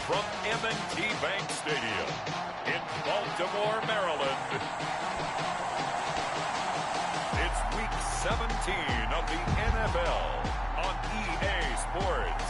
from M&T Bank Stadium in Baltimore, Maryland. It's Week 17 of the NFL on EA Sports.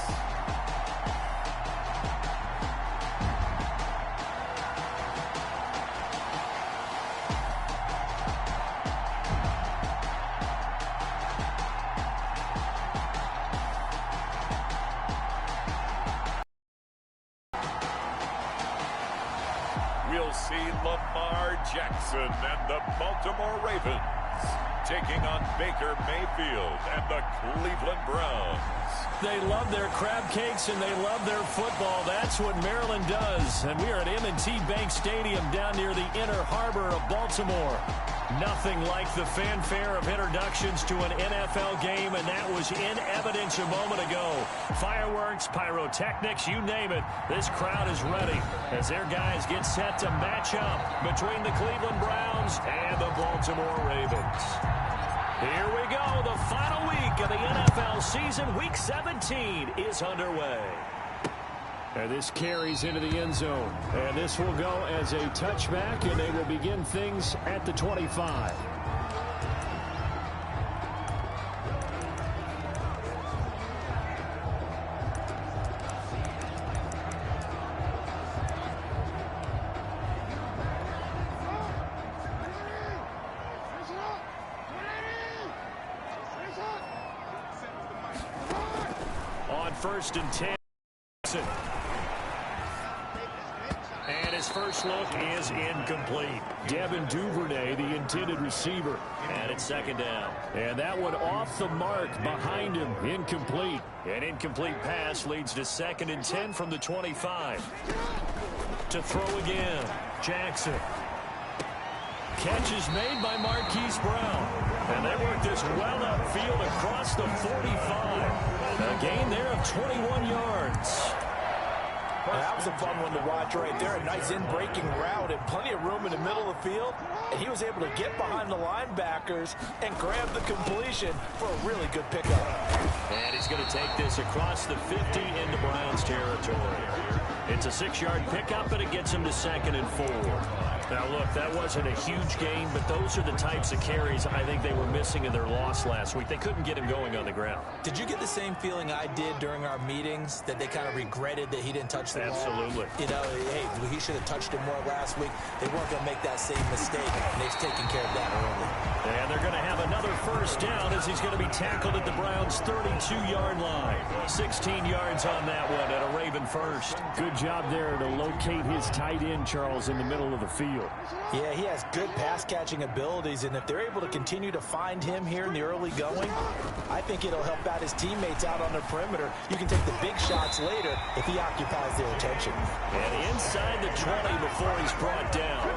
We'll see Lamar Jackson and the Baltimore Ravens taking on Baker Mayfield and the Cleveland Browns. They love their crab cakes and they love their football. That's what Maryland does. And we are at M&T Bank Stadium down near the Inner Harbor of Baltimore. Nothing like the fanfare of introductions to an NFL game, and that was in evidence a moment ago. Fireworks, pyrotechnics, you name it. This crowd is ready as their guys get set to match up between the Cleveland Browns and the Baltimore Ravens. Here we go. The final week of the NFL season. Week 17 is underway. And this carries into the end zone. And this will go as a touchback, and they will begin things at the 25. On 1st and 10. And his first look is incomplete. Devin Duvernay, the intended receiver. And it's 2nd down. And that one off the mark behind him. Incomplete. An incomplete pass leads to 2nd and 10 from the 25. To throw again. Jackson. Catch is made by Marquise Brown. And they work this well upfield across the 45. A gain there of 21 yards. That was a fun one to watch right there. A nice in-breaking route and plenty of room in the middle of the field. And he was able to get behind the linebackers and grab the completion for a really good pickup. And he's going to take this across the 50 into Browns territory. It's a 6-yard pickup, and it gets him to 2nd and 4. Now, look, that wasn't a huge gain, but those are the types of carries I think they were missing in their loss last week. They couldn't get him going on the ground. Did you get the same feeling I did during our meetings, that they kind of regretted that he didn't touch the ball? Absolutely. You know, hey, he should have touched it more last week. They weren't going to make that same mistake, and they've taken care of that early. And they're going to have another 1st down as he's going to be tackled at the Browns' 32-yard line. 16 yards on that one at a Raven first. Good job there to locate his tight end, Charles, in the middle of the field. Yeah, he has good pass-catching abilities, and if they're able to continue to find him here in the early going, I think it'll help out his teammates out on the perimeter. You can take the big shots later if he occupies their attention. And inside the 20 before he's brought down.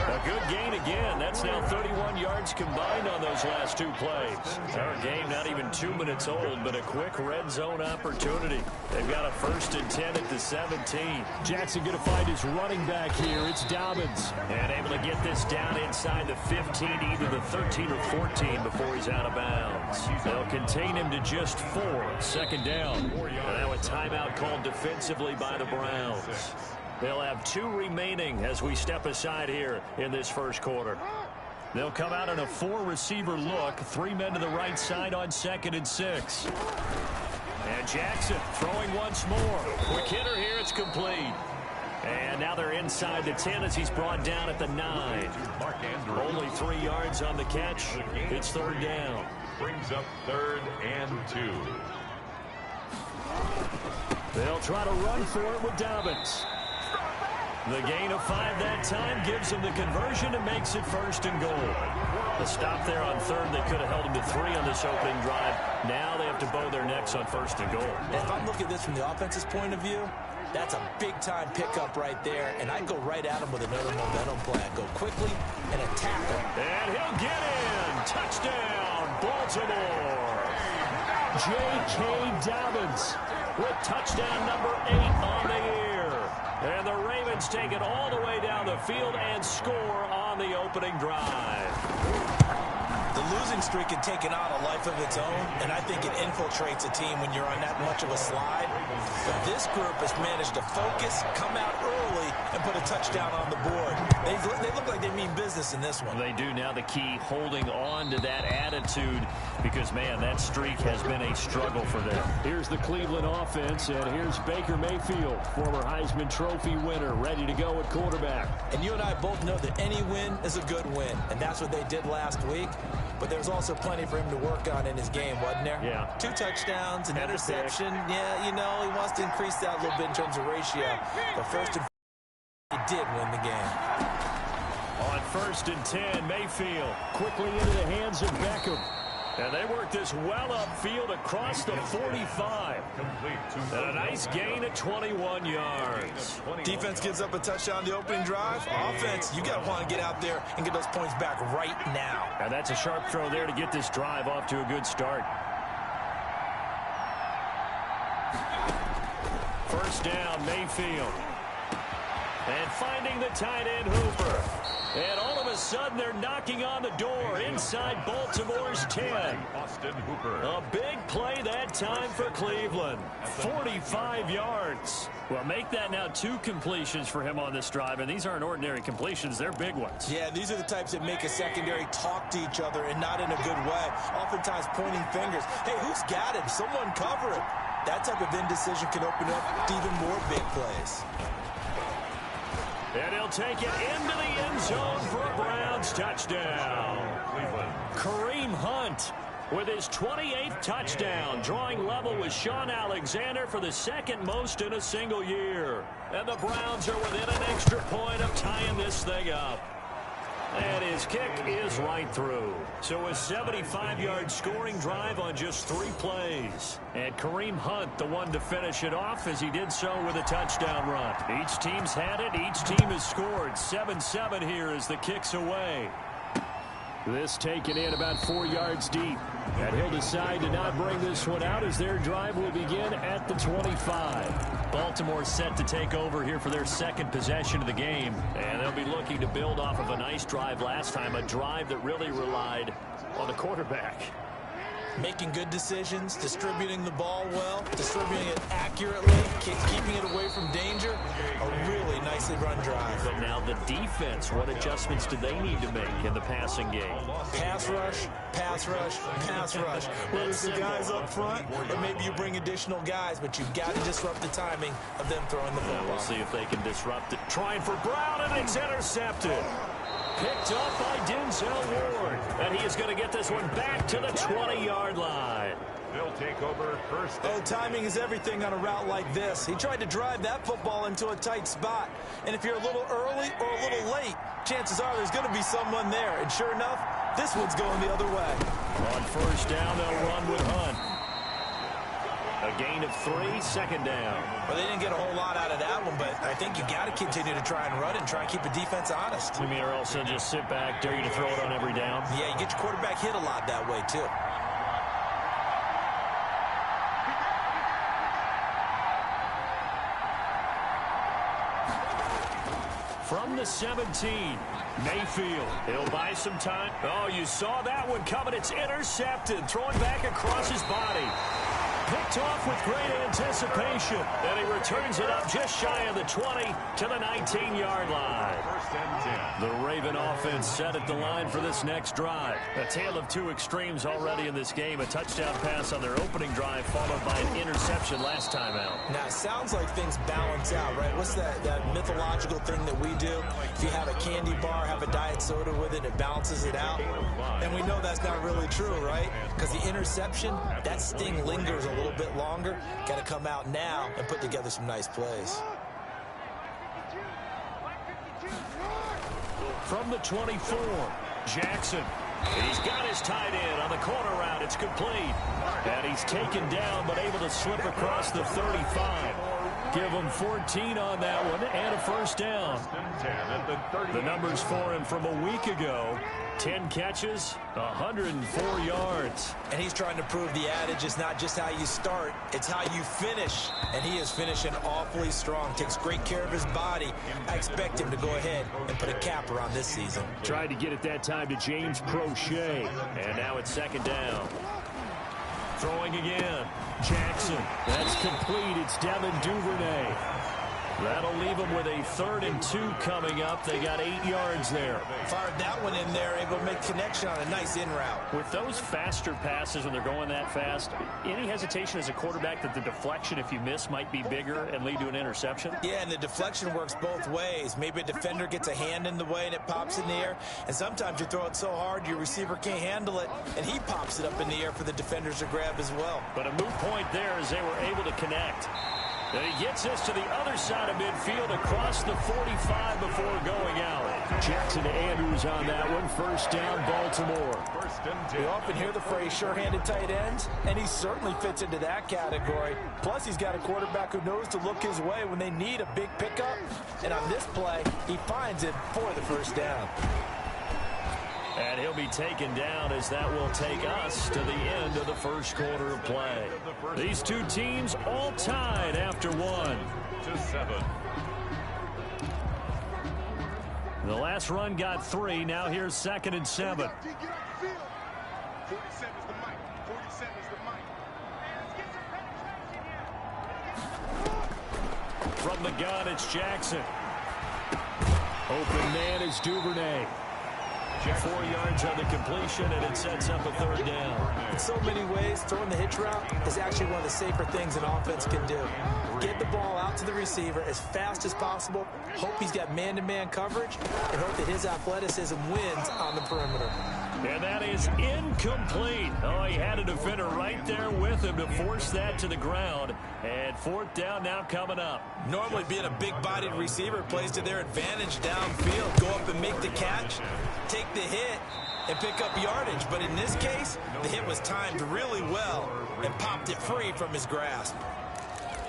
A good gain again. That's now 31 yards combined on those last 2 plays. Our game not even 2 minutes old, but a quick red zone opportunity. They've got a 1st and 10 at the 17. Jackson going to find his running back here. It's Dobbins. And able to get this down inside the 15, either the 13 or 14 before he's out of bounds. They'll contain him to just 4. 2nd down. And now a timeout called defensively by the Browns. They'll have 2 remaining as we step aside here in this first quarter. They'll come out in a 4-receiver look. 3 men to the right side on 2nd and 6. And Jackson throwing once more. Quick hitter here. It's complete. And now they're inside the 10 as he's brought down at the 9. Only 3 yards on the catch. It's 3rd down. Brings up 3rd and 2. They'll try to run for it with Dobbins. The gain of 5 that time gives them the conversion and makes it 1st and goal. The stop there on 3rd, they could have held him to 3 on this opening drive. Now they have to bow their necks on 1st and goal. If I'm looking at this from the offense's point of view, that's a big-time pickup right there, and I'd go right at him with another momentum plan. Go quickly and attack him. And he'll get in. Touchdown, Baltimore. J.K. Dobbins with touchdown number 8 on the year. And the Ravens take it all the way down the field and score on the opening drive. The The losing streak had taken on a life of its own, and I think it infiltrates a team when you're on that much of a slide. But this group has managed to focus, come out early, and put a touchdown on the board. They look like they mean business in this one. They do. Now the key, holding on to that attitude, because, man, that streak has been a struggle for them. Here's the Cleveland offense, and here's Baker Mayfield, former Heisman Trophy winner, ready to go at quarterback. And you and I both know that any win is a good win, and that's what they did last week. But there's also plenty for him to work on in his game, wasn't there? Yeah. 2 touchdowns, an interception. Yeah, you know, he wants to increase that a little bit in terms of ratio. But first and he did win the game. On 1st and 10, Mayfield quickly into the hands of Beckham. And they work this well upfield across the 45. And a nice gain at 21 yards. Defense gives up a touchdown the opening drive. Offense, you got to want to get out there and get those points back right now. And that's a sharp throw there to get this drive off to a good start. First down, Mayfield. And finding the tight end, Hooper. And all of a sudden, they're knocking on the door inside Baltimore's 10. Austin Hooper. A big play that time for Cleveland. 45 yards. Well, make that now 2 completions for him on this drive, and these aren't ordinary completions. They're big ones. Yeah, these are the types that make a secondary talk to each other and not in a good way. Oftentimes pointing fingers. Hey, who's got him? Someone cover him. That type of indecision can open up to even more big plays. And he'll take it into the end zone for a Browns touchdown. Kareem Hunt with his 28th touchdown, drawing level with Sean Alexander for the 2nd most in a single year. And the Browns are within an extra point of tying this thing up. And his kick is right through. So a 75-yard scoring drive on just 3 plays. And Kareem Hunt, the one to finish it off, as he did so with a touchdown run. Each team's had it. Each team has scored. 7-7 here as the kick's away. This taken in about 4 yards deep. And he'll decide to not bring this one out as their drive will begin at the 25. Baltimore set to take over here for their 2nd possession of the game. And they'll be looking to build off of a nice drive last time, a drive that really relied on the quarterback. Making good decisions, distributing the ball well, distributing it accurately, keeping it away from danger. A really nicely run drive. But now the defense, what adjustments do they need to make in the passing game? Pass rush, pass rush, pass rush. Whether it's the guys up front or maybe you bring additional guys, but you've got to disrupt the timing of them throwing the football. We'll see if they can disrupt it. Trying for Brown, and it's intercepted. Picked up by Denzel Ward. And he is going to get this one back to the 20-yard line. They'll take over first. Oh, timing is everything on a route like this. He tried to drive that football into a tight spot. And if you're a little early or a little late, chances are there's going to be someone there. And sure enough, this one's going the other way. On first down, they'll run with Hunt. A gain of 3, 2nd down. Well, they didn't get a whole lot out of that one, but I think you got to continue to try and run it and try and keep the defense honest. You mean, or else they'll just sit back, dare you to throw it on every down? Yeah, you get your quarterback hit a lot that way, too. From the 17, Mayfield. He'll buy some time. Oh, you saw that one coming. It's intercepted. Thrown back across his body. Picked off with great anticipation. And he returns it up just shy of the 20 to the 19-yard line. First and 10. The Raven offense set at the line for this next drive. A tale of 2 extremes already in this game. A touchdown pass on their opening drive followed by an interception last time out. Now, it sounds like things balance out, right? What's that mythological thing that we do? If you have a candy bar, have a diet soda with it, it balances it out. And we know that's not really true, right? Because the interception, that sting lingers a little bit longer. Got to come out now and put together some nice plays. From the 24, Jackson. He's got his tight end on the corner route. It's complete. And he's taken down but able to slip across the 35. Give him 14 on that one and a first down. The numbers for him from a week ago. 10 catches, 104 yards. And he's trying to prove the adage is not just how you start, it's how you finish. And he is finishing awfully strong. Takes great care of his body. I expect him to go ahead and put a capper on this season. Tried to get it that time to James Crochet. And now it's second down. Throwing again. Jackson. That's complete. It's Devin Duvernay. That'll leave them with a 3rd and 2 coming up. They got 8 yards there. Fired that one in there, able to make connection on a nice in route. With those faster passes when they're going that fast, any hesitation as a quarterback that the deflection, if you miss, might be bigger and lead to an interception? Yeah, and the deflection works both ways. Maybe a defender gets a hand in the way and it pops in the air. And sometimes you throw it so hard your receiver can't handle it, and he pops it up in the air for the defenders to grab as well. But a moot point there as they were able to connect. And he gets us to the other side of midfield across the 45 before going out. Jackson to Andrews on that one. First down, Baltimore. We often hear the phrase sure-handed tight ends, and he certainly fits into that category. Plus, he's got a quarterback who knows to look his way when they need a big pickup. And on this play, he finds it for the first down. And he'll be taken down as that will take us to the end of the first quarter of play. These two teams all tied after 1-7. The last run got 3. Now here's 2nd and 7. From the gun, it's Jackson. Open man is Duvernay. 4 yards on the completion, and it sets up a 3rd down. In so many ways, throwing the hitch route is actually one of the safer things an offense can do. Get the ball out to the receiver as fast as possible, hope he's got man-to-man coverage, and hope that his athleticism wins on the perimeter. And that is incomplete. Oh, he had a defender right there with him to force that to the ground. And 4th down now coming up. Normally being a big-bodied receiver plays to their advantage downfield. Go up and make the catch, take the hit, and pick up yardage. But in this case, the hit was timed really well and popped it free from his grasp.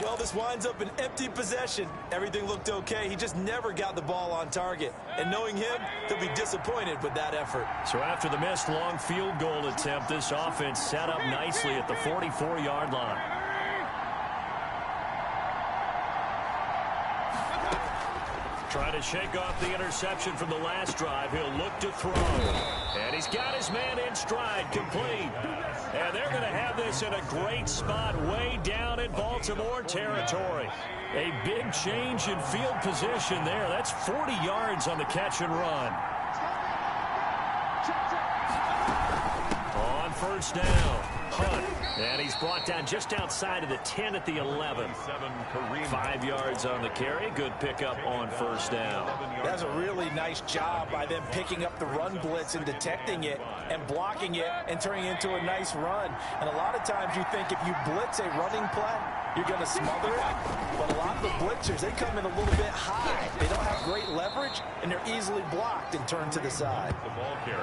Well, this winds up an empty possession. Everything looked okay. He just never got the ball on target. And knowing him, he'll be disappointed with that effort. So after the missed long field goal attempt, this offense set up nicely at the 44-yard line. Trying to shake off the interception from the last drive. He'll look to throw. And he's got his man in stride, complete. And they're going to have this in a great spot way down in Baltimore territory. A big change in field position there. That's 40 yards on the catch and run. On first down, Hunt. And he's brought down just outside of the 10 at the 11. 5 yards on the carry. Good pickup on first down. That's a really nice job by them picking up the run blitz and detecting it and blocking it and turning it into a nice run. And a lot of times you think if you blitz a running play, you're going to smother it. But a lot of the blitzers, they come in a little bit high. They don't have great leverage, and they're easily blocked and turned to the side.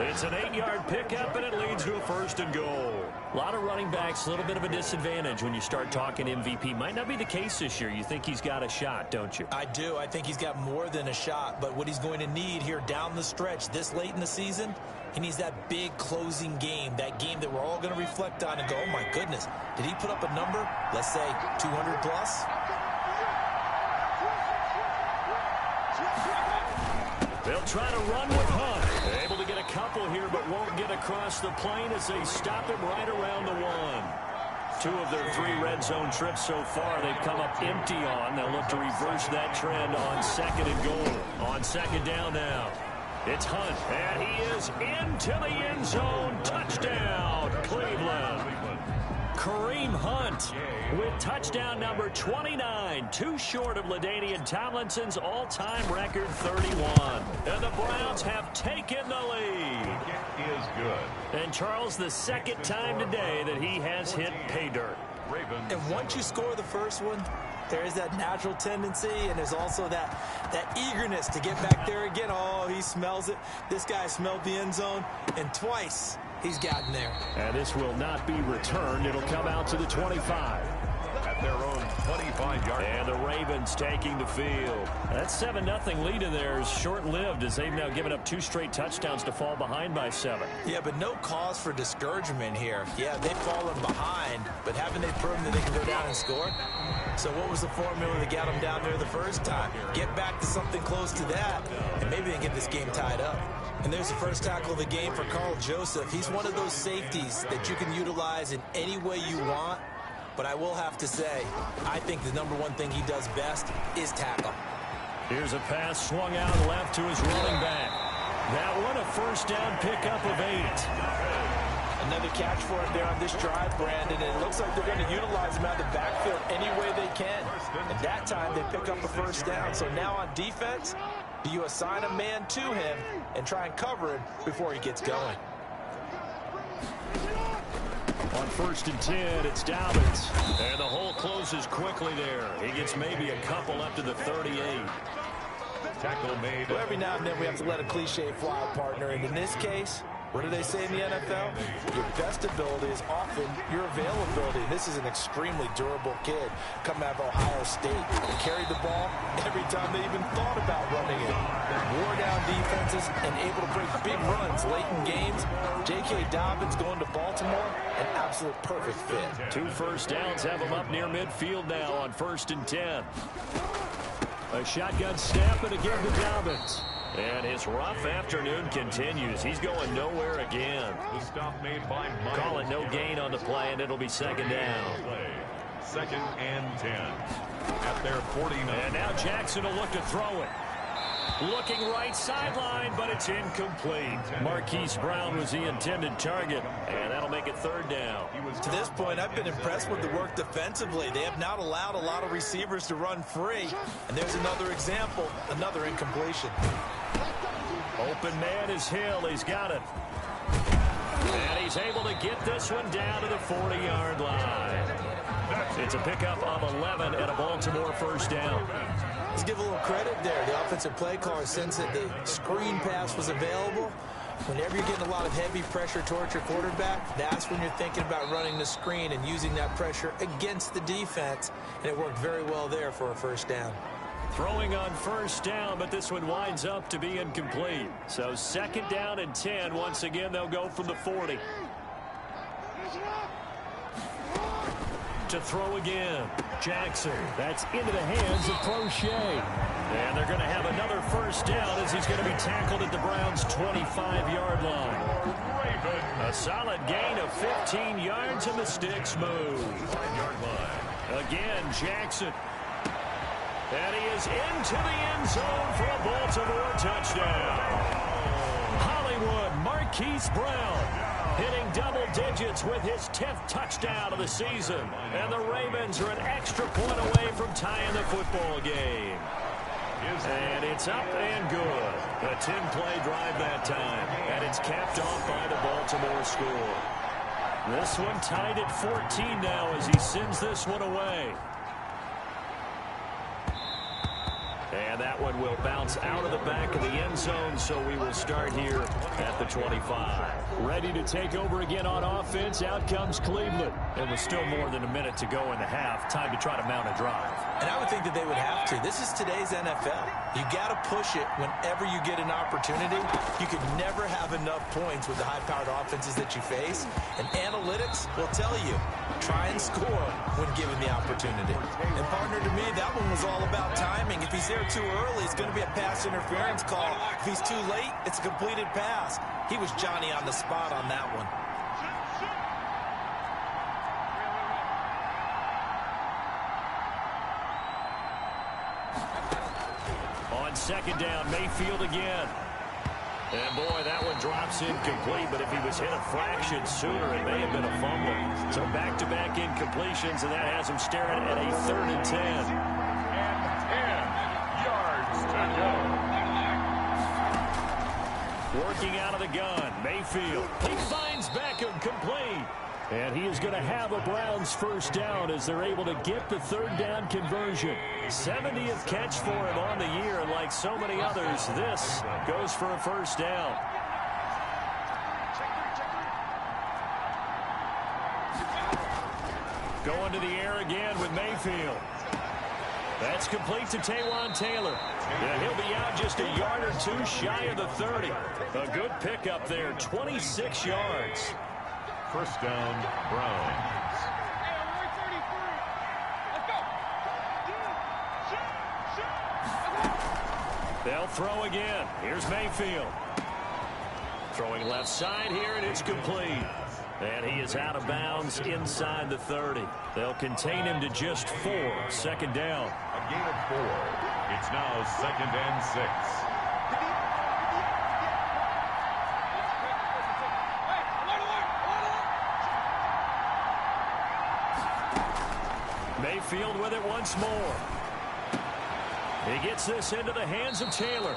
It's an 8-yard pickup, and it leads to a 1st and goal. A lot of running backs, a little bit of a disadvantage when you start talking MVP. Might not be the case this year. You think he's got a shot, don't you? I do. I think he's got more than a shot. But what he's going to need here down the stretch this late in the season, he needs that big closing game, that game that we're all going to reflect on and go, oh, my goodness, did he put up a number, let's say, 200 plus? They'll try to run with Hunt. They're able to get a couple here, but won't get across the plane as they stop him right around the 1. 2 of their 3 red zone trips so far they've come up empty on. They'll look to reverse that trend on 2nd and goal. On 2nd down now. It's Hunt, and he is into the end zone. Touchdown, Cleveland. Kareem Hunt with touchdown number 29, too short of LaDainian Tomlinson's all-time record 31. And the Browns have taken the lead. It is good. And Charles, the 2nd time today that he has hit pay dirt. And once you score the first one, there is that natural tendency, and there's also that eagerness to get back there again. Oh, he smells it. This guy smelled the end zone, and twice he's gotten there. And this will not be returned. It'll come out to the 25. At their own 25-yard. And the Ravens taking the field. That 7-0 lead in there is short-lived as they've now given up 2 straight touchdowns to fall behind by 7. Yeah, but no cause for discouragement here. Yeah, they've fallen behind, but haven't they proven that they can go down and score? So what was the formula that got them down there the first time? Get back to something close to that, and maybe they get this game tied up. And there's the first tackle of the game for Carl Joseph. He's one of those safeties that you can utilize in any way you want. But I will have to say, I think the #1 thing he does best is tackle. Here's a pass swung out left to his running back. That one a first down pickup of 8. Another catch for him there on this drive, Brandon. And it looks like they're going to utilize him out of the backfield any way they can. At that time, they pick up a first down. So now on defense, do you assign a man to him and try and cover him before he gets going? On 1st and 10, it's Dobbins. And the hole closes quickly there. He gets maybe a couple up to the 38. Tackle made. Well, every now and then we have to let a cliche fly, partner. And in this case, what do they say in the NFL? Your best ability is often your availability. And this is an extremely durable kid coming out of Ohio State. Carried the ball every time they even thought about running it. Wore down defenses and able to break big runs late in games. J.K. Dobbins going to Baltimore, an absolute perfect fit. 2 first downs have him up near midfield now on 1st and 10. A shotgun snap and again to Dobbins. And his rough afternoon continues. He's going nowhere again. The stop made by Miles. Call it no gain on the play, and it'll be 2nd down. 2nd and 10 at their 49. And now Jackson will look to throw it. Looking right sideline, but it's incomplete. Marquise Brown was the intended target, and that'll make it 3rd down. To this point, I've been impressed with the work defensively. They have not allowed a lot of receivers to run free. And there's another example, another incompletion. Open man is Hill. He's got it. And he's able to get this one down to the 40-yard line. It's a pickup of 11 and a Baltimore first down. Let's give a little credit there. The offensive play caller sensed that the screen pass was available. Whenever you're getting a lot of heavy pressure towards your quarterback, that's when you're thinking about running the screen and using that pressure against the defense. And it worked very well there for a first down. Throwing on first down, but this one winds up to be incomplete. So 2nd down and 10. Once again, they'll go from the 40. To throw again. Jackson. That's into the hands of Crochet. And they're going to have another first down as he's going to be tackled at the Browns' 25-yard line. A solid gain of 15 yards and the sticks move. 5-yard line. Again, Jackson. And he is into the end zone for a Baltimore touchdown. Hollywood Marquise Brown hitting double digits with his 10th touchdown of the season. And the Ravens are an extra point away from tying the football game. And it's up and good. A 10-play drive that time. And it's capped off by the Baltimore score. This one tied at 14 now as he sends this one away. And that one will bounce out of the back of the end zone, so we will start here at the 25. Ready to take over again on offense. Out comes Cleveland. And with still more than a minute to go in the half, time to try to mount a drive. And I would think that they would have to. This is today's NFL. You got to push it whenever you get an opportunity. You could never have enough points with the high-powered offenses that you face. And analytics will tell you, try and score when given the opportunity. And partner, to me, that one was all about timing. If he's there too early, it's going to be a pass interference call. If he's too late, it's a completed pass. He was Johnny on the spot on that one. On 2nd down, Mayfield again. And boy, that one drops incomplete, but if he was hit a fraction sooner, it may have been a fumble. So back-to-back incompletions, and that has him staring at a 3rd and 10. And 10 yards to go. Working out of the gun, Mayfield. He finds Beckham complete. And he is going to have a Browns first down as they're able to get the 3rd down conversion. 70th catch for him on the year, and like so many others, this goes for a first down. Going to the air again with Mayfield. That's complete to Taywan Taylor. And he'll be out just a yard or two shy of the 30. A good pickup there, 26 yards. First down, Browns. They'll throw again. Here's Mayfield. Throwing left side here, and it's complete. And he is out of bounds inside the 30. They'll contain him to just 4. Second down. A gain of 4. It's now 2nd and 6. Mayfield with it once more. He gets this into the hands of Taylor.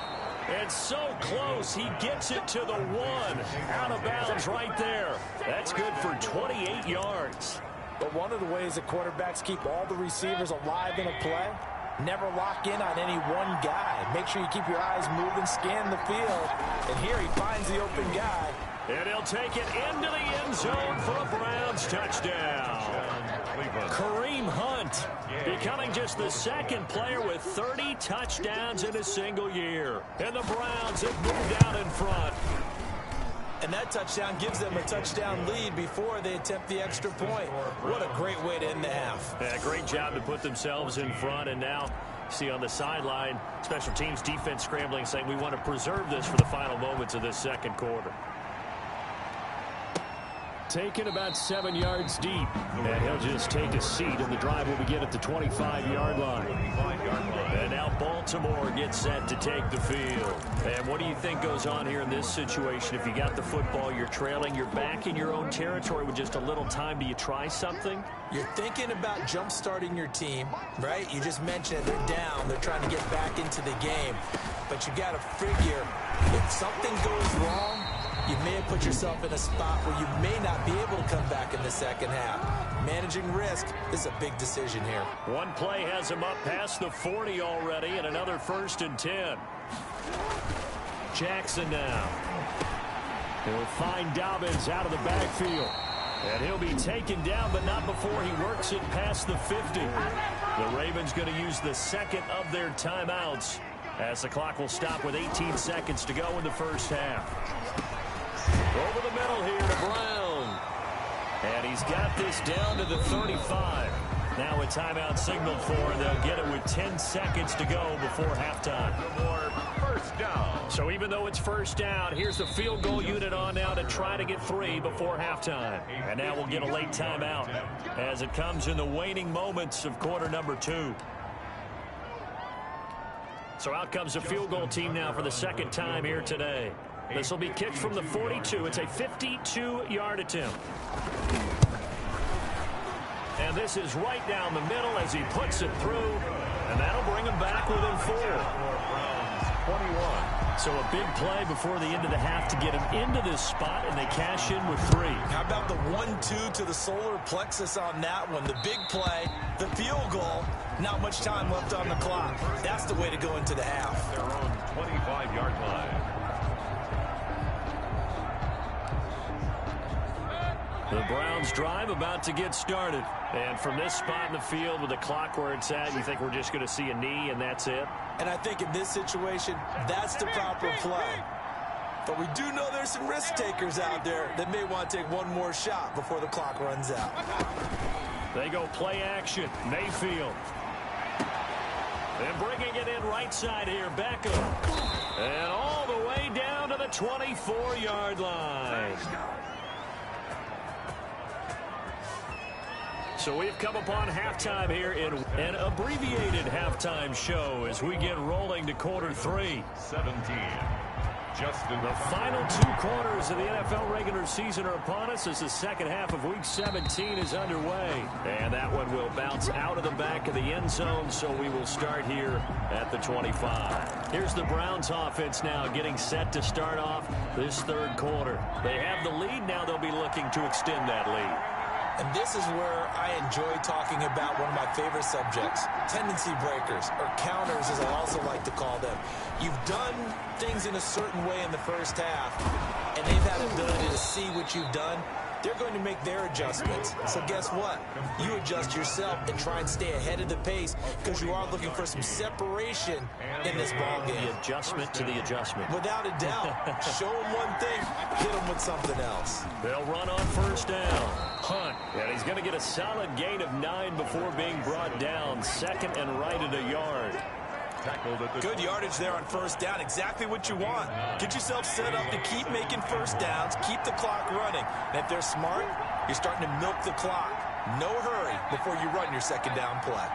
And so close, he gets it to the 1. Out of bounds right there. That's good for 28 yards. But one of the ways that quarterbacks keep all the receivers alive in a play, never lock in on any one guy. Make sure you keep your eyes moving, scan the field. And here he finds the open guy. And he'll take it into the end zone for a Browns touchdown. Kareem Hunt becoming just the second player with 30 touchdowns in a single year. And the Browns have moved out in front. And that touchdown gives them a touchdown lead before they attempt the extra point. What a great way to end the half. Yeah, great job to put themselves in front. And now, see on the sideline, special teams defense scrambling, saying we want to preserve this for the final moments of this second quarter. Taken about 7 yards deep. And he'll just take a seat, and the drive will begin at the 25-yard line. And now Baltimore gets set to take the field. And what do you think goes on here in this situation? If you got the football, you're trailing, you're back in your own territory with just a little time. Do you try something? You're thinking about jump-starting your team, right? You just mentioned it. They're down. They're trying to get back into the game. But you got to figure, if something goes wrong, you may have put yourself in a spot where you may not be able to come back in the second half. Managing risk is a big decision here. One play has him up past the 40 already, and another 1st and 10. Jackson now. He'll find Dobbins out of the backfield. And he'll be taken down, but not before he works it past the 50. The Ravens going to use the second of their timeouts, as the clock will stop with 18 seconds to go in the first half. Over the middle here to Brown. And he's got this down to the 35. Now a timeout signaled for, and they'll get it with 10 seconds to go before halftime. More first down. So even though it's first down, here's the field goal unit on now to try to get 3 before halftime. And now we'll get a late timeout as it comes in the waning moments of quarter number 2. So out comes the field goal team now for the second time here today. This will be kicked from the 42. It's a 52-yard attempt. And this is right down the middle as he puts it through. And that'll bring him back within 4. 21. So a big play before the end of the half to get him into this spot, and they cash in with 3. How about the 1-2 to the solar plexus on that one? The big play, the field goal, not much time left on the clock. That's the way to go into the half. Their own 25-yard line. The Browns drive about to get started. And from this spot in the field with the clock where it's at, you think we're just going to see a knee and that's it? And I think in this situation, that's the proper play. But we do know there's some risk takers out there that may want to take one more shot before the clock runs out. They go play action. Mayfield. And bringing it in right side here. Beckham. And all the way down to the 24-yard line. So we've come upon halftime here in an abbreviated halftime show as we get rolling to quarter 3. 17. Justin. The final 2 quarters of the NFL regular season are upon us as the second half of Week 17 is underway. And that one will bounce out of the back of the end zone, so we will start here at the 25. Here's the Browns offense now getting set to start off this third quarter. They have the lead. Now they'll be looking to extend that lead. And this is where I enjoy talking about one of my favorite subjects, tendency breakers, or counters as I also like to call them. You've done things in a certain way in the first half, and they've had the ability to see what you've done they're going to make their adjustments. So guess what? You adjust yourself and try and stay ahead of the pace because you are looking for some separation in this ball game. The adjustment to the adjustment. Without a doubt. Show them one thing, hit them with something else. They'll run on first down. Hunt. And he's going to get a solid gain of 9 before being brought down. Second and right at a yard. Good yardage there on first down. Exactly what you want. Get yourself set up to keep making first downs, keep the clock running. And if they're smart, you're starting to milk the clock. No hurry before you run your second down play.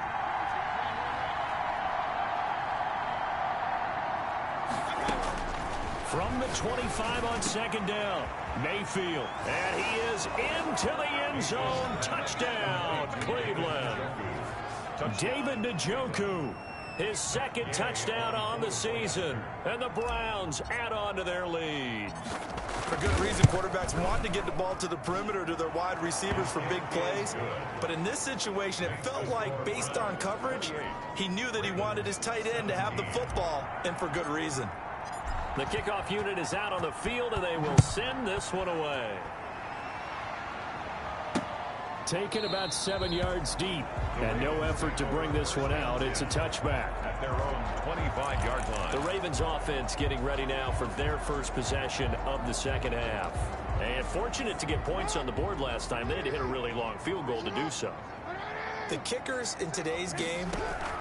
From the 25 on second down, Mayfield. And he is into the end zone. Touchdown, Cleveland. David Njoku. His second touchdown on the season. And the Browns add on to their lead. For good reason, quarterbacks want to get the ball to the perimeter to their wide receivers for big plays. But in this situation, it felt like, based on coverage, he knew that he wanted his tight end to have the football, and for good reason. The kickoff unit is out on the field, and they will send this one away. Taken about 7 yards deep, and no effort to bring this one out. It's a touchback. At their own 25-yard line. The Ravens offense getting ready now for their first possession of the second half. And fortunate to get points on the board last time. They had to hit a really long field goal to do so. The kickers in today's game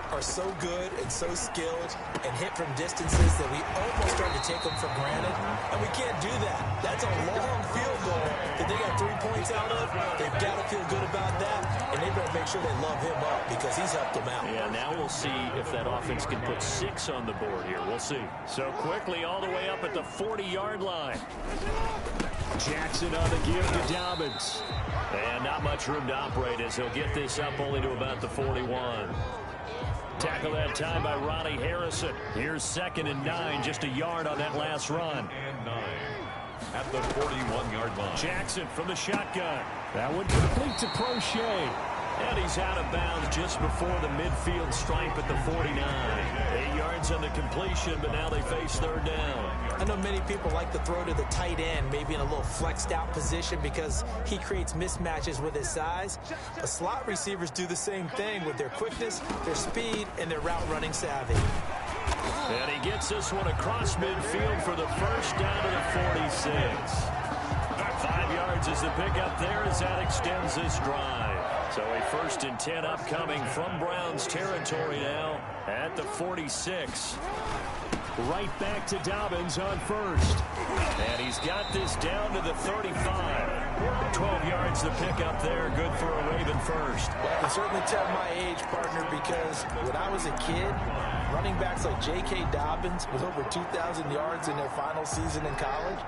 are so good and so skilled and hit from distances that we almost start to take them for granted. And we can't do that. That's a long field goal that they got 3 points out of. They've got to feel good about that, and they better make sure they love him up because he's helped them out. Yeah, now we'll see if that offense can put 6 on the board here. We'll see. So quickly all the way up at the 40-yard line. Jackson on the give to Dobbins. And not much room to operate as he'll get this up only to about the 41. Tackle that time by Ronnie Harrison. Here's 2nd and 9, just a yard on that last run. And 9 at the 41-yard line. Jackson from the shotgun. That one complete to Prochet. And he's out of bounds just before the midfield stripe at the 49. 8 yards on the completion, but now they face third down. I know many people like to throw to the tight end, maybe in a little flexed out position because he creates mismatches with his size. But slot receivers do the same thing with their quickness, their speed, and their route running savvy. And he gets this one across midfield for the first down to the 46. 5 yards is the pickup there as that extends this drive. So a 1st and 10 upcoming from Browns territory now at the 46. Right back to Dobbins on first. And he's got this down to the 35. 12 yards the pickup there. Good for a Raven first. Well, I can certainly tell my age, partner, because when I was a kid, running backs like J.K. Dobbins with over 2,000 yards in their final season in college,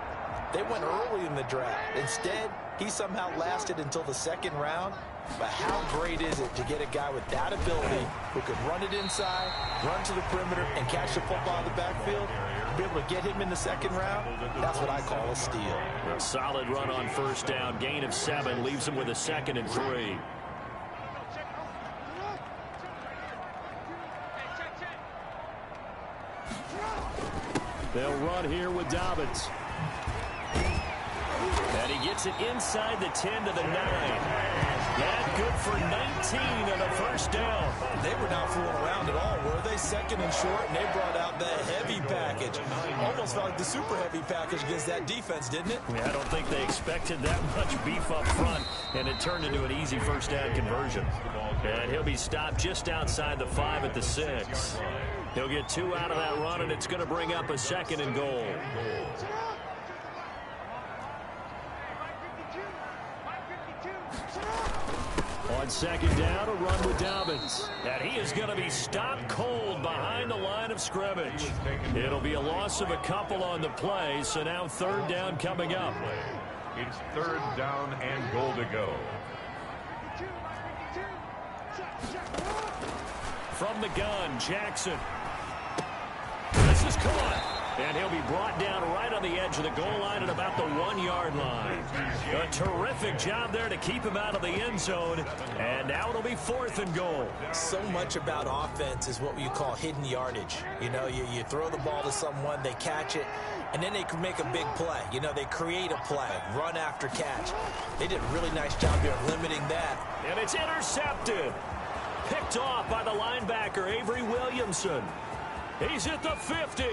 they went early in the draft. Instead, he somehow lasted until the 2nd round. But how great is it to get a guy with that ability who can run it inside, run to the perimeter, and catch the football in the backfield? Be able to get him in the 2nd round, that's what I call a steal. A solid run on first down. Gain of 7 leaves him with a 2nd and 3. They'll run here with Dobbins. And he gets it inside the 10 to the 9. That good for 19 and a first down. They were not fooling around at all, were they? 2nd and short, and they brought out the heavy package. Almost felt like the super heavy package against that defense, didn't it? Yeah, I don't think they expected that much beef up front, and it turned into an easy first down conversion. And he'll be stopped just outside the 5 at the 6. He'll get 2 out of that run, and it's going to bring up a 2nd and goal. On 2nd down, a run with Dobbins. And he is going to be stopped cold behind the line of scrimmage. It'll be a loss of a couple on the play, so now 3rd down coming up. It's 3rd down and goal to go. From the gun, Jackson. This is caught. And he'll be brought down right on the edge of the goal line at about the 1-yard line. A terrific job there to keep him out of the end zone. And now it'll be 4th and goal. So much about offense is what you call hidden yardage. You know, you throw the ball to someone, they catch it, and then they can make a big play. You know, they create a play, run after catch. They did a really nice job here of limiting that. And it's intercepted. Picked off by the linebacker, Avery Williamson. He's at the 50.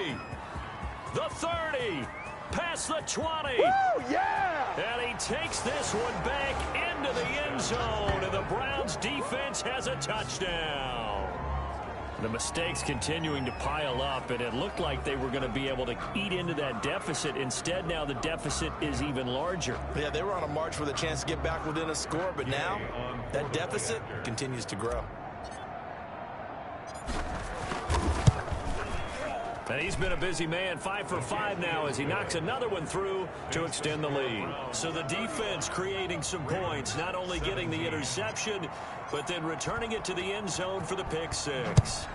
The 30, past the 20. Woo, yeah! And he takes this one back into the end zone, and the Browns defense has a touchdown. The mistakes continuing to pile up, and it looked like they were going to be able to eat into that deficit. Instead, now the deficit is even larger. Yeah, they were on a march with a chance to get back within a score, but now that deficit continues to grow. And he's been a busy man, 5 for 5 now as he knocks another one through to extend the lead. So the defense creating some points, not only getting the interception, but then returning it to the end zone for the pick 6.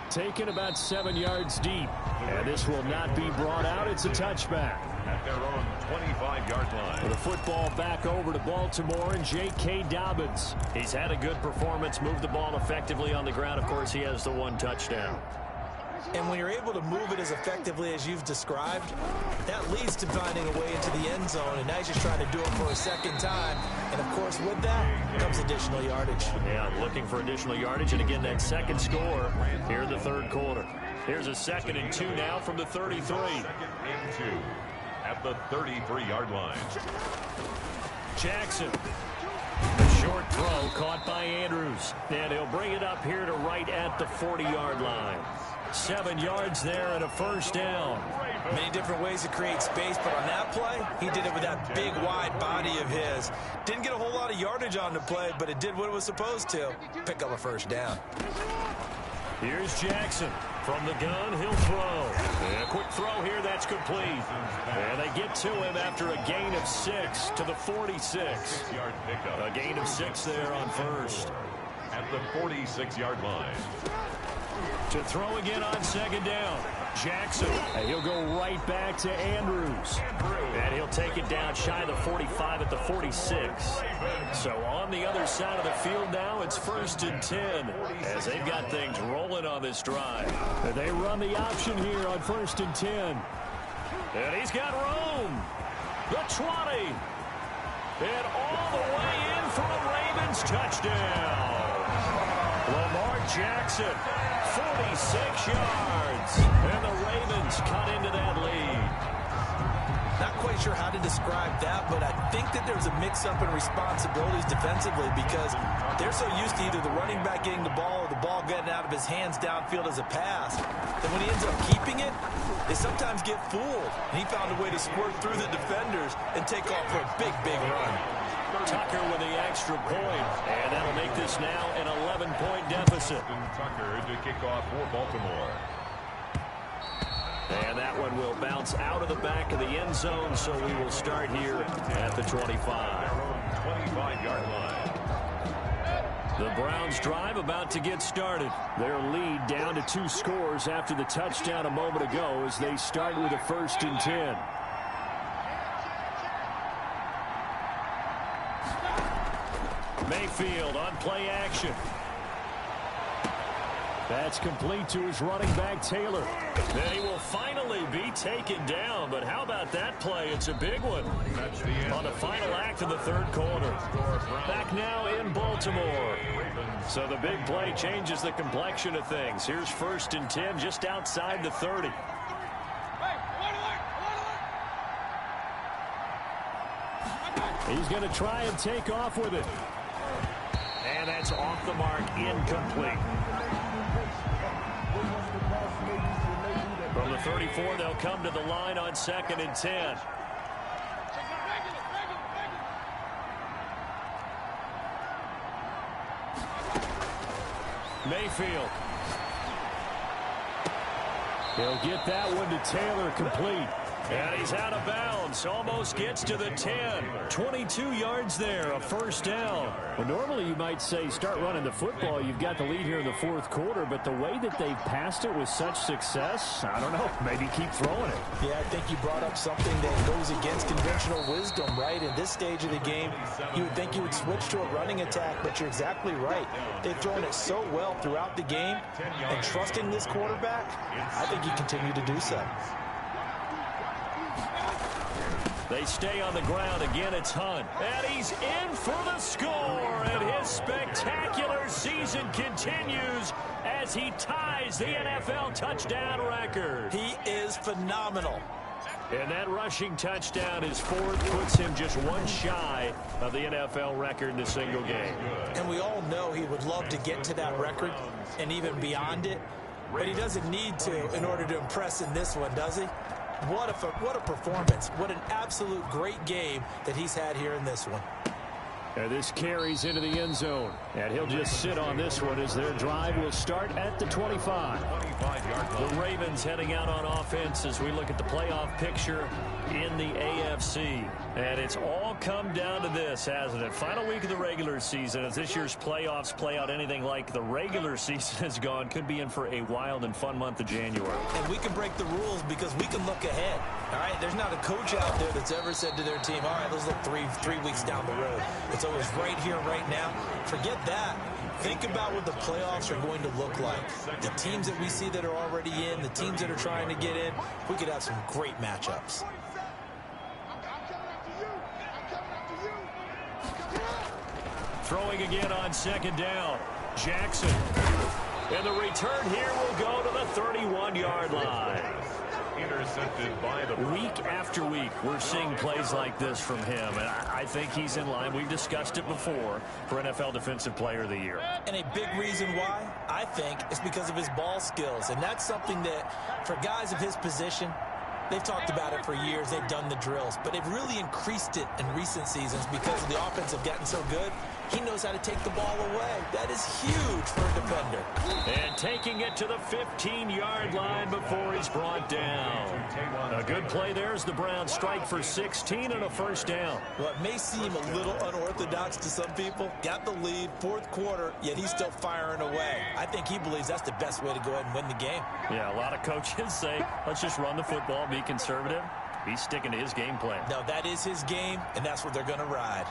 Taken about 7 yards deep. And this will not be brought out. It's a touchback. At their own 25-yard line. The football back over to Baltimore and J.K. Dobbins. He's had a good performance, moved the ball effectively on the ground. Of course, he has the 1 touchdown. And when you're able to move it as effectively as you've described, that leads to finding a way into the end zone. And now he's just trying to do it for a second time. And, of course, with that comes additional yardage. Yeah, looking for additional yardage. And, again, that second score here in the 3rd quarter. Here's a 2nd and 2 now from the 33. 2nd and 2 at the 33-yard line. Jackson. A short throw caught by Andrews. And he'll bring it up here to right at the 40-yard line. 7 yards there and a 1st down. Many different ways to create space, but on that play, he did it with that big, wide body of his. Didn't get a whole lot of yardage on the play, but it did what it was supposed to. Pick up a 1st down. Here's Jackson. From the gun, he'll throw. And a quick throw here, that's complete. And they get to him after a gain of 6 to the 46. A gain of 6 there on 1st. At the 46-yard line. To throw again on 2nd down. Jackson. And he'll go right back to Andrews. And he'll take it down shy of the 45 at the 46. So on the other side of the field now, it's 1st and 10 as they've got things rolling on this drive. And they run the option here on 1st and 10. And he's got room. The 20. And all the way in for a Ravens touchdown. Lamar Jackson, 46 yards. And the Ravens cut into that lead. Not quite sure how to describe that, but I think that there's a mix-up in responsibilities defensively because they're so used to either the running back getting the ball or the ball getting out of his hands downfield as a pass that when he ends up keeping it, they sometimes get fooled. And he found a way to squirt through the defenders and take off for a big, big run. Tucker with the extra point, and that'll make this now an 11-point deficit. Tucker to kick off for Baltimore. And that one will bounce out of the back of the end zone, so we will start here at the 25. 25-yard line. The Browns drive about to get started. Their lead down to 2 scores after the touchdown a moment ago as they start with a 1st and 10. Mayfield on play action. That's complete to his running back, Taylor. Then he will finally be taken down, but how about that play? It's a big one on the final act of the 3rd quarter. Back now in Baltimore. So the big play changes the complexion of things. Here's 1st and 10 just outside the 30. He's going to try and take off with it. And that's off the mark, incomplete. From the 34, they'll come to the line on 2nd and 10. Mayfield. He'll get that one to Taylor, complete. And he's out of bounds. Almost gets to the 10. 22 yards there, a first down. Well, normally you might say start running the football. You've got the lead here in the fourth quarter, but the way that they've passed it with such success, I don't know, maybe keep throwing it. Yeah, I think you brought up something that goes against conventional wisdom, right? In this stage of the game, you would think you would switch to a running attack, but you're exactly right. They've thrown it so well throughout the game, and trusting this quarterback, I think you continue to do so. They stay on the ground. Again, it's Hunt. And he's in for the score. And his spectacular season continues as he ties the NFL touchdown record. He is phenomenal. And that rushing touchdown, his fourth, puts him just one shy of the NFL record in a single game. And we all know he would love to get to that record and even beyond it. But he doesn't need to in order to impress in this one, does he? What a performance. What an absolute great game that he's had here in this one. And this carries into the end zone. And he'll just sit on this one as their drive will start at the 25. The Ravens heading out on offense as we look at the playoff picture in the AFC. And it's all come down to this, hasn't it? Final week of the regular season. As this year's playoffs play out anything like the regular season has gone, could be in for a wild and fun month of January. And we can break the rules because we can look ahead. All right, there's not a coach out there that's ever said to their team, all right, let's look three weeks down the road. It's always right here, right now. Forget that. Think about what the playoffs are going to look like. The teams that we see that are already in, the teams that are trying to get in, we could have some great matchups. Throwing again on second down. Jackson. And the return here will go to the 31-yard line. Intercepted by the... Week after week, we're seeing plays like this from him. And I think he's in line. We've discussed it before for NFL Defensive Player of the Year. And a big reason why, I think, is because of his ball skills. And that's something that, for guys of his position, they've talked about it for years. They've done the drills. But they've really increased it in recent seasons because the offense have gotten so good. He knows how to take the ball away. That is huge for a defender. And taking it to the 15-yard line before he's brought down. A good play there as the Browns strike for 16 and a first down. Well, it may seem a little unorthodox to some people. Got the lead, fourth quarter, yet he's still firing away. I think he believes that's the best way to go ahead and win the game. Yeah, a lot of coaches say, let's just run the football, be conservative. He's sticking to his game plan. No, that is his game, and that's what they're going to ride.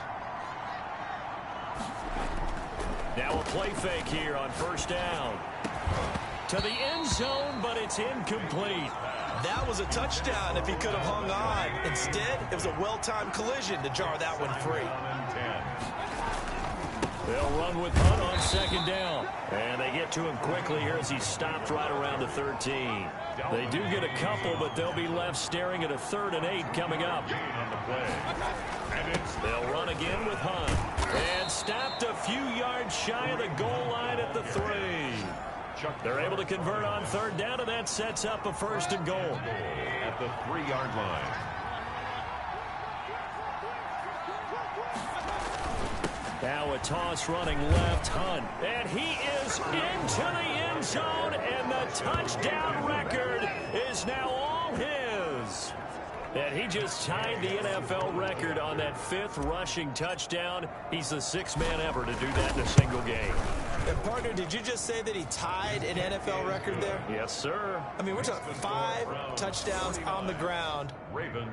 Now a play fake here on first down. To the end zone, but it's incomplete. That was a touchdown if he could have hung on. Instead, it was a well-timed collision to jar that one free. They'll run with Hunt on second down. And they get to him quickly here as he's stopped right around the 13. They do get a couple, but they'll be left staring at a 3rd and 8 coming up. They'll run again with Hunt. And stopped a few yards shy of the goal line at the 3. They're able to convert on 3rd down, and that sets up a 1st and goal. At the 3-yard line. Now a toss running left, Hunt. And he is into the end zone, and the touchdown record is now all his. And he just tied the NFL record on that 5th rushing touchdown. He's the 6th man ever to do that in a single game. And partner, did you just say that he tied an NFL record there? Yes, sir. I mean, we're talking 5 touchdowns on the ground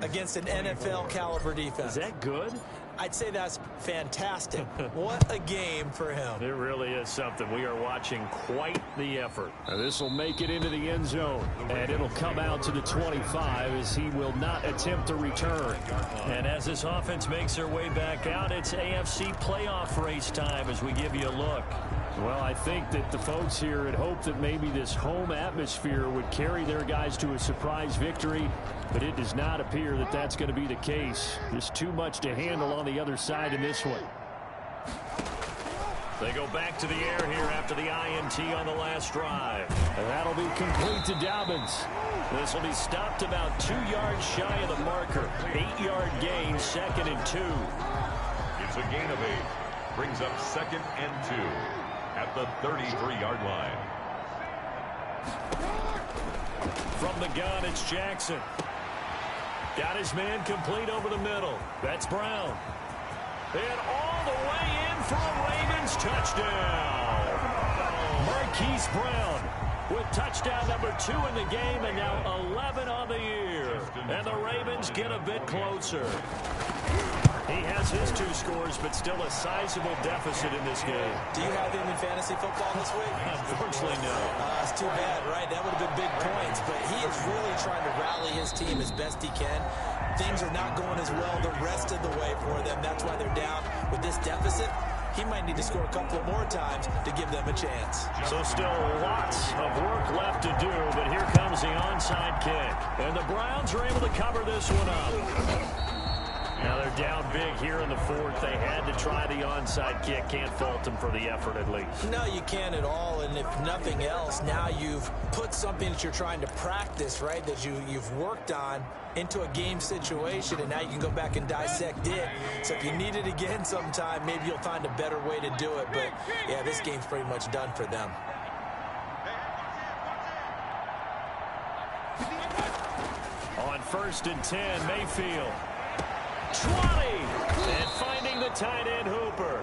against an NFL caliber defense. Is that good? I'd say that's fantastic. What a game for him. It really is something. We are watching quite the effort. This will make it into the end zone, and it'll come out to the 25 as he will not attempt to return. And as this offense makes their way back out, it's AFC playoff race time as we give you a look. Well, I think that the folks here had hoped that maybe this home atmosphere would carry their guys to a surprise victory, but it does not appear that that's going to be the case. There's too much to handle on the other side in this one. They go back to the air here after the INT on the last drive. And that'll be complete to Dobbins. This will be stopped about 2 yards shy of the marker. 8-yard gain, 2nd and 2. It's a gain of 8. Brings up 2nd and 2 at the 33-yard line. From the gun, it's Jackson. Got his man complete over the middle. That's Brown. And all the way in for a Ravens touchdown. Marquise Brown with touchdown number 2 in the game, and now 11 on the year. And the Ravens get a bit closer. He has his 2 scores, but still a sizable deficit in this game. Do you have him in fantasy football this week? Unfortunately, no. It's too bad, right? That would have been big points. But he is really trying to rally his team as best he can. Things are not going as well the rest of the way for them. That's why they're down with this deficit. He might need to score a couple of more times to give them a chance. So still lots of work left to do, but here comes the onside kick. And the Browns are able to cover this one up. Now they're down big here in the 4th. They had to try the onside kick. Can't fault them for the effort at least. No, you can't at all. And if nothing else, now you've put something that you're trying to practice, right, that you've worked on into a game situation, and now you can go back and dissect it. So if you need it again sometime, maybe you'll find a better way to do it. But, yeah, this game's pretty much done for them. On 1st and 10, Mayfield. 20, and finding the tight end Hooper.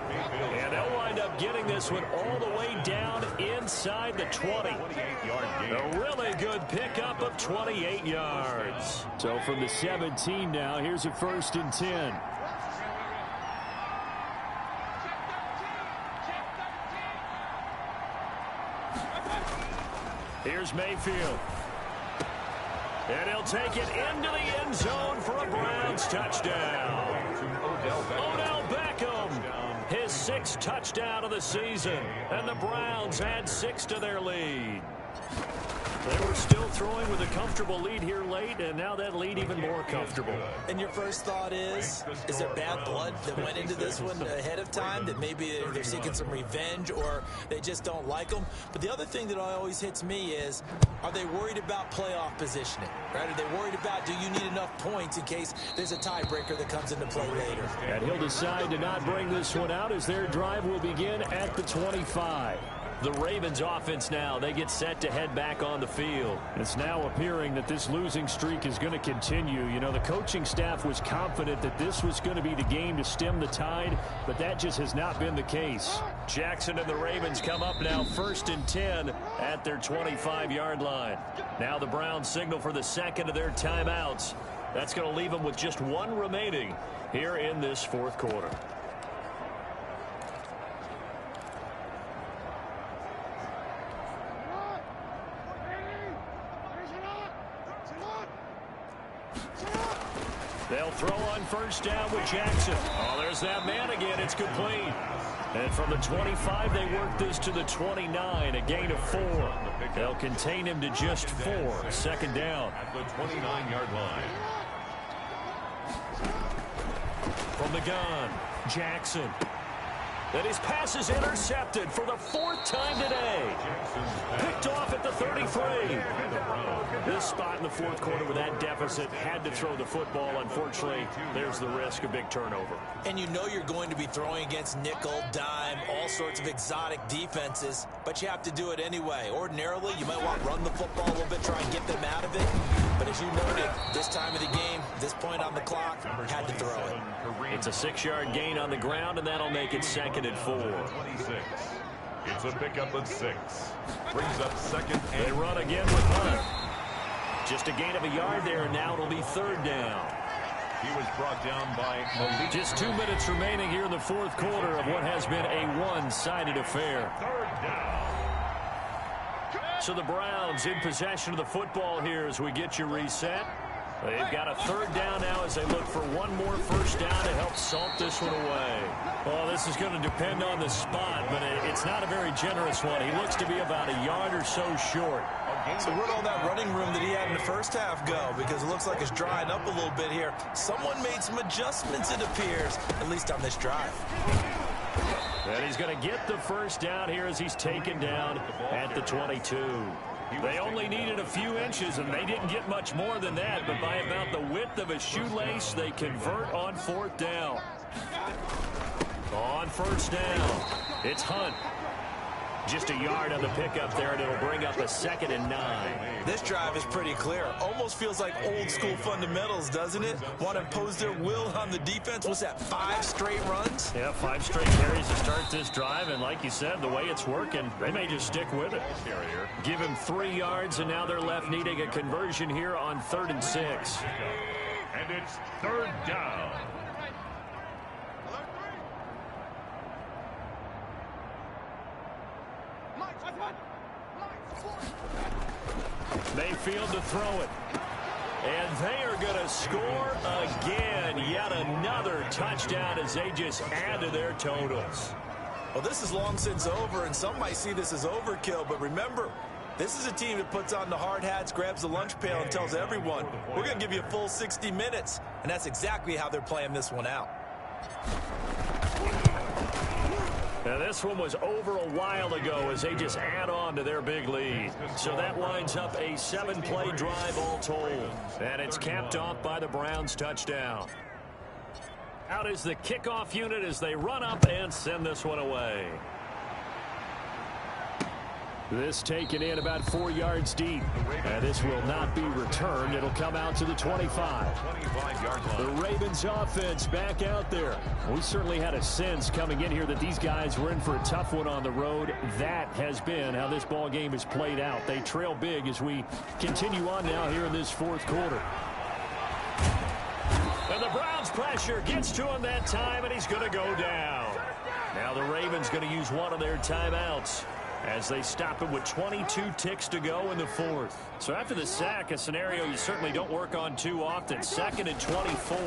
And they'll wind up getting this one all the way down inside the 20. A really good pickup of 28 yards. So from the 17 now, here's a 1st and 10. Here's Mayfield. And he'll take it into the end zone for a Browns touchdown. Odell Beckham, his 6th touchdown of the season. And the Browns add 6 to their lead. They were still throwing with a comfortable lead here late, and now that lead even more comfortable. And your first thought is there bad blood that went into this one ahead of time, that maybe they're seeking some revenge or they just don't like them? But the other thing that always hits me is, are they worried about playoff positioning? Right? Are they worried about, do you need enough points in case there's a tiebreaker that comes into play later? And he'll decide to not bring this one out as their drive will begin at the 25. The Ravens offense now, they get set to head back on the field. It's now appearing that this losing streak is going to continue. You know, the coaching staff was confident that this was going to be the game to stem the tide, but that just has not been the case. Jackson and the Ravens come up now 1st and 10 at their 25-yard line. Now the Browns signal for the 2nd of their timeouts. That's going to leave them with just 1 remaining here in this 4th quarter. They'll throw on 1st down with Jackson. Oh, there's that man again. It's complete. And from the 25, they work this to the 29, a gain of 4. They'll contain him to just 4. 2nd down. At the 29-yard line. From the gun, Jackson. And his pass is intercepted for the 4th time today. Picked off at the 33. This spot in the 4th quarter with that deficit, had to throw the football. Unfortunately, there's the risk of big turnover. And you know you're going to be throwing against nickel, dime, all sorts of exotic defenses, but you have to do it anyway. Ordinarily, you might want to run the football a little bit, try and get them out of it. But as you noted, this time of the game, this point on the clock, had to throw it. It's a 6-yard gain on the ground, and that'll make it 2nd and 4. 26. It's a pickup of 6. Brings up 2nd and... They run again with Hunt. Just a gain of a yard there, and now it'll be 3rd down. He was brought down by Malik. Just 2 minutes remaining here in the 4th quarter of what has been a one-sided affair. 3rd down. So the Browns in possession of the football here as we get you reset. They've got a 3rd down now as they look for one more 1st down to help salt this one away. Well, this is going to depend on the spot, but it's not a very generous one. He looks to be about a yard or so short. So where'd all that running room that he had in the first half go? Because it looks like it's drying up a little bit here. Someone made some adjustments, it appears, at least on this drive. And he's going to get the 1st down here as he's taken down at the 22. They only needed a few inches, and they didn't get much more than that, but by about the width of a shoelace, they convert on 4th down. On 1st down, it's Hunt. Just a yard on the pickup there, and it'll bring up a 2nd and 9. This drive is pretty clear. Almost feels like old school fundamentals, doesn't it? Want to impose their will on the defense. What's that, 5 straight runs? Yeah, 5 straight carries to start this drive, and like you said, the way it's working, they may just stick with it. Give him 3 yards, and now they're left needing a conversion here on 3rd and 6. And it's 3rd down. Mayfield to throw it. And they are going to score again. Yet another touchdown as they just add to their totals. Well, this is long since over, and some might see this as overkill. But remember, this is a team that puts on the hard hats, grabs the lunch pail, and tells everyone, we're going to give you a full 60 minutes. And that's exactly how they're playing this one out. Now, this one was over a while ago as they just add on to their big lead. So that winds up a 7-play drive all told. And it's capped off by the Browns' touchdown. Out is the kickoff unit as they run up and send this one away. This taken in about 4 yards deep. And this will not be returned. It'll come out to the 25. The Ravens offense back out there. We certainly had a sense coming in here that these guys were in for a tough one on the road. That has been how this ball game has played out. They trail big as we continue on now here in this 4th quarter. And the Browns pressure gets to him that time, and he's going to go down. Now the Ravens going to use one of their timeouts as they stop him with 22 ticks to go in the 4th. So after the sack, a scenario you certainly don't work on too often. 2nd and 24.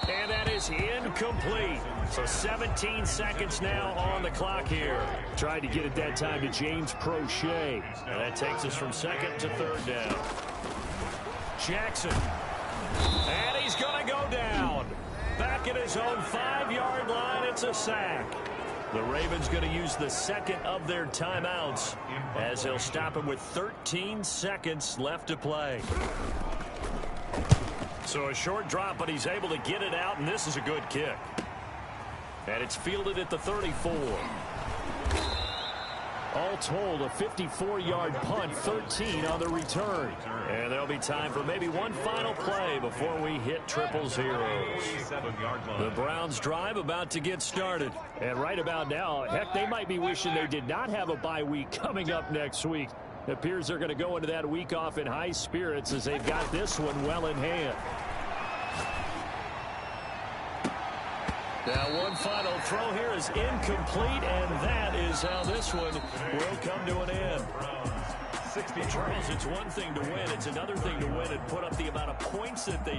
And that is incomplete. So 17 seconds now on the clock here. Tried to get it that time to James Prochet. And that takes us from 2nd to 3rd down. Jackson. And he's going to go down. Back at his own 5-yard line, it's a sack. The Ravens going to use the 2nd of their timeouts as they'll stop him with 13 seconds left to play. So a short drop, but he's able to get it out, and this is a good kick. And it's fielded at the 34. All told, a 54-yard punt, 13 on the return. And there'll be time for maybe one final play before we hit triple zeros. The Browns drive about to get started. And right about now, heck, they might be wishing they did not have a bye week coming up next week. It appears they're going to go into that week off in high spirits as they've got this one well in hand. Now one final throw here is incomplete, and that is how this one will come to an end. Charles, it's one thing to win. It's another thing to win and put up the amount of points that they